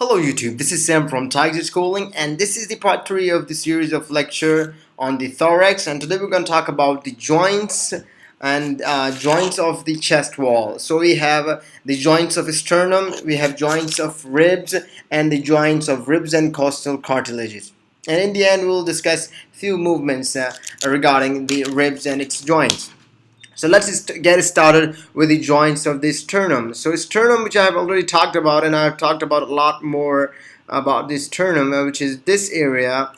Hello YouTube, this is Sam from Tiger Schooling, and this is the part 3 of the series of lecture on the thorax. And today we're going to talk about the joints and joints of the chest wall. So we have the joints of sternum, we have joints of ribs, and the joints of ribs and costal cartilages. And in the end we'll discuss few movements regarding the ribs and its joints. So let's just get started with the joints of the sternum. So sternum, which I have already talked about, and I've talked about a lot more about the sternum, which is this area,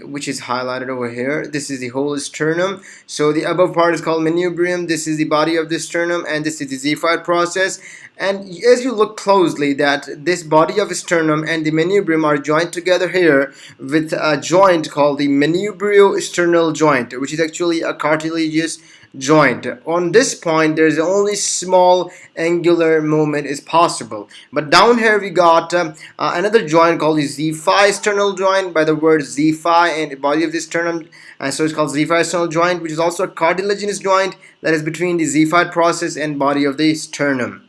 which is highlighted over here. This is the whole sternum. So the above part is called Manubrium. This is the body of the sternum, and this is the xiphoid process. And as you look closely, that this body of sternum and the manubrium are joined together here with a joint called the manubrio-sternal joint, which is actually a cartilaginous joint. On this point, there's only small angular movement is possible, but down here we got another joint called the xiphi sternal joint by the word xiphi and the body of the sternum, and so it's called xiphi sternal joint, which is also a cartilaginous joint that is between the xiphoid process and body of the sternum.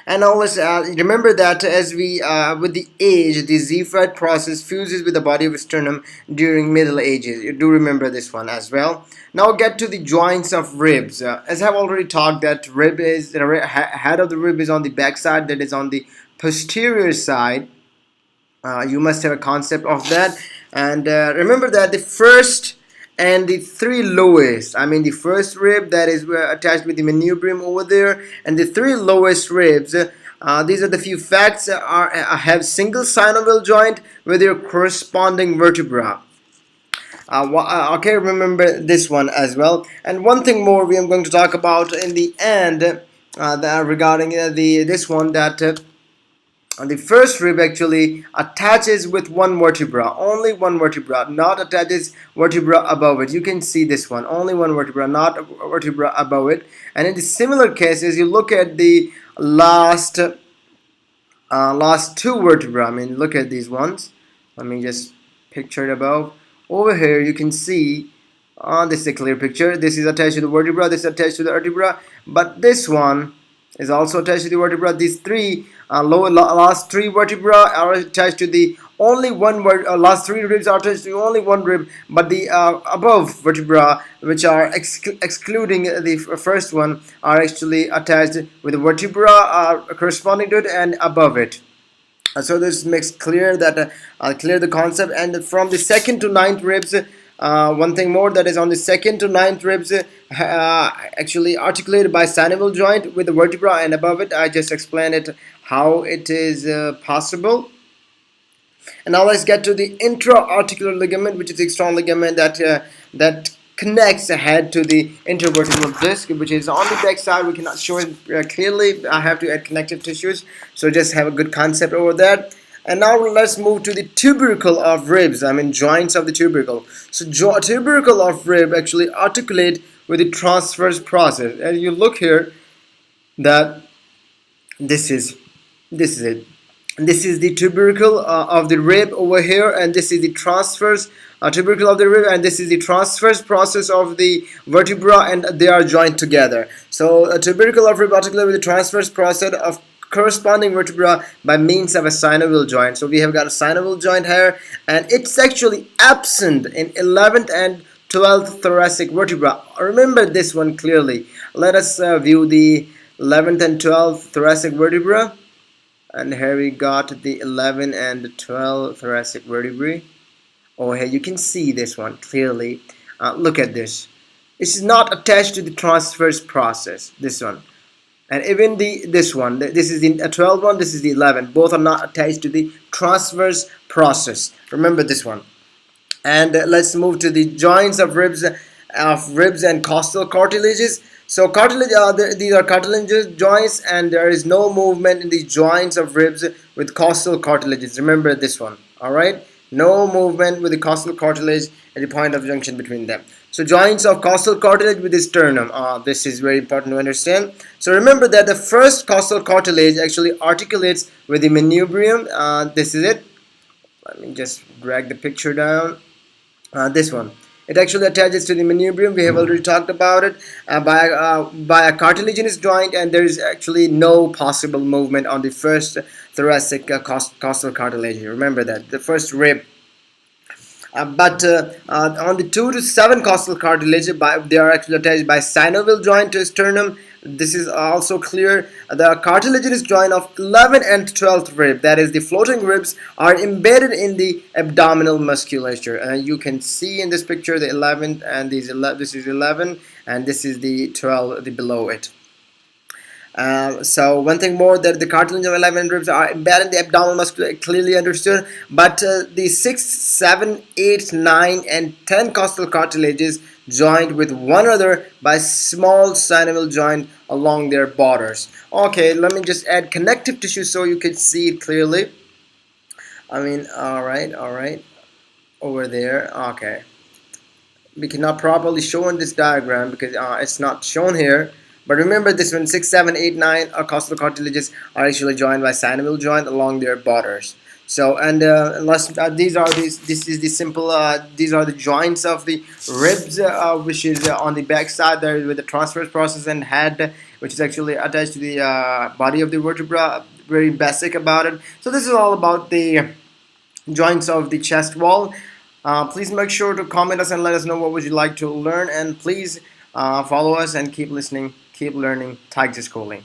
And always remember that as we with the age, the xiphoid process fuses with the body of sternum during middle ages. You do remember this one as well. Now get to the joints of ribs. As I've already talked, that rib is the head of the rib is on the back side, that is on the posterior side. You must have a concept of that. And remember that the first and the three lowest, I mean the first rib that is attached with the manubrium over there, and the three lowest ribs, these are the few facts, have single synovial joint with their corresponding vertebra. Okay, remember this one as well. And one thing more we are going to talk about in the end regarding this one, that the first rib actually attaches with one vertebra, only one vertebra, not attaches vertebra above it. You can see this one, only one vertebra, not a vertebra above it. And in the similar cases, you look at the last two vertebra. I mean, look at these ones. Let me just picture it above. Over here, you can see. This is a clear picture. This is attached to the vertebra. This is attached to the vertebra. But this one is also attached to the vertebra. These three last three vertebra are attached to the only one last three ribs are attached to only one rib, but the above vertebra, which are excluding the first one, are actually attached with the vertebra corresponding to it and above it. So this makes clear that clear the concept. And from the second to ninth ribs, one thing more, that is on the second to ninth ribs actually articulated by synovial joint with the vertebra, and above it I just explained it how it is possible. And now let's get to the intra-articular ligament, which is the external ligament that connects the head to the intervertebral disc, which is on the back side. We cannot show it clearly. I have to add connective tissues, so just have a good concept over that. And now let's move to the tubercle of ribs, I mean joints of the tubercle. So tubercle of rib actually articulate with the transverse process. And you look here that this is it. This is the tubercle of the rib over here, and this is the transverse tubercle of the rib, and this is the transverse process of the vertebra, and they are joined together. So a tubercle of rib articulate with the transverse process of corresponding vertebra by means of a synovial joint. So we have got a synovial joint here, and it's actually absent in 11th and 12th thoracic vertebra. Remember this one clearly. Let us view the 11th and 12th thoracic vertebra, and here we got the 11 and 12 thoracic vertebrae. Oh, here you can see this one clearly. Look at this. This is not attached to the transverse process, this one. And even this one, this is the 12 one, this is the 11. Both are not attached to the transverse process. Remember this one. And let's move to the joints of ribs and costal cartilages. So cartilage, these are cartilaginous joints, and there is no movement in the joints of ribs with costal cartilages. Remember this one. All right. No movement with the costal cartilage at the point of junction between them. So joints of costal cartilage with the sternum. This is very important to understand. So remember that the first costal cartilage actually articulates with the manubrium. This is it. Let me just drag the picture down. This one. It actually attaches to the manubrium. We have already talked about it by a cartilaginous joint, and there is actually no possible movement on the first thoracic costal cartilage. Remember that the first rib. But on the 2 to 7 costal cartilage, they are actually attached by synovial joint to sternum. This is also clear. The cartilaginous joint of 11 and 12th rib, that is the floating ribs, are embedded in the abdominal musculature. You can see in this picture the 11th, and this is 11, and this is the 12, the below it. So one thing more, that the cartilage of 11 ribs are embedded in the abdominal musculature, clearly understood. But the 6, 7, 8, 9 and 10 costal cartilages joined with one another by small synovial joint along their borders. Okay, let me just add connective tissue so you can see it clearly. Alright, over there. Okay, we cannot properly show in this diagram because it's not shown here. But remember this one, 6, 7, 8, 9 costal cartilages are actually joined by synovial joint along their borders. So, and these are this is the simple, these are the joints of the ribs, which is on the back side there with the transverse process, and head, which is actually attached to the body of the vertebra. Very basic about it. So this is all about the joints of the chest wall. Please make sure to comment us and let us know what would you like to learn, and please follow us and keep listening, keep learning. THORACIC schooling.